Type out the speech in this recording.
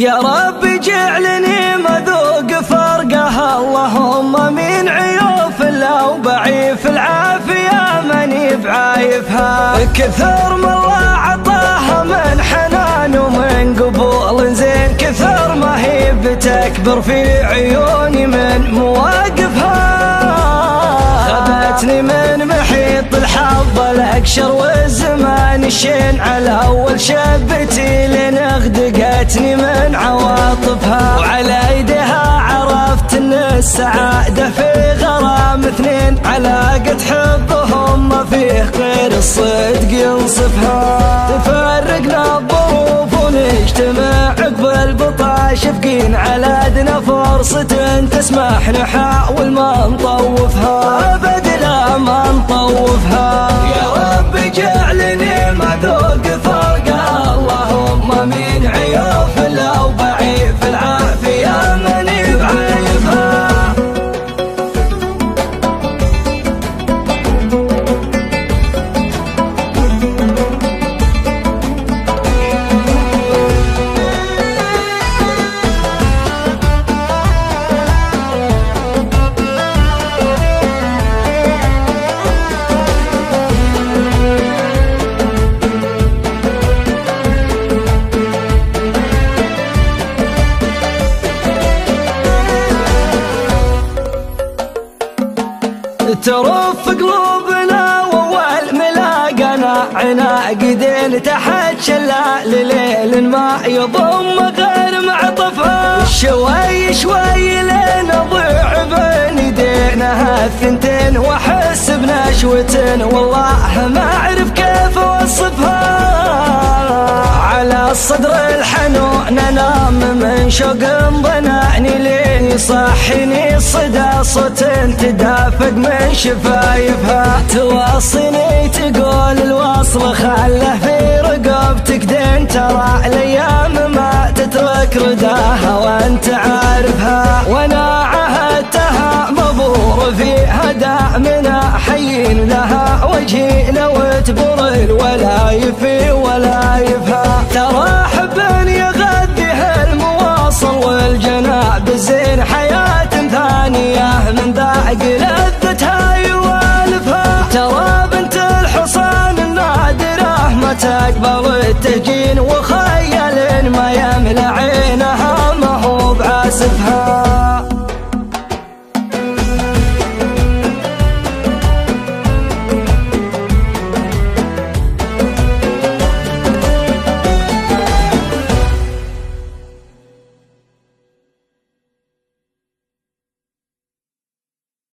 يا رب جعلني مذوق فرقها، اللهم من عيوف لو بعيف العافية ماني بعايفها. كثر ما الله عطاها من حنان ومن قبول زين، كثر ما هي بتكبر في عيوني من مواقفها. خذتني من محيط الحظ الأقشر والزمان الشين، على أول شبتي لين اغدقتني من عواطفها. وعلى ايديها عرفت ان السعادة في غرام اثنين، علاقة حبهم ما فيه غير الصدق ينصفها. تفرقنا الظروف ونجتمع عقب البطا شفقين، على ادنى فرصة تسمح نحاول ما نطوفها، ابد لا ما نطوفها. يا رب جعلني مذوق فرقها، اللهم من عيوف لو بعيف العافية ماني بعيفها. ترف قلوبنا واول ملاقنا، عناقدين تحت شلال ليل ما يضم غير معطفها. شوي شوي لين اضيع بين يدينا الثنتين، واحس بنشوة والله ما اعرف كيف اوصفها. على الصدر الحنون انام من شوق ضناني، لين يصحيني صدى صوت تدافق من شفايفها. توصيني تقول الوصل خله في رقبتك دين، ترى الايام ما تترك رداها وانت عارفها. وانا عهدتها مبور فيها دامنا، حين لها وجهي لو تبر الولايف ولايفها.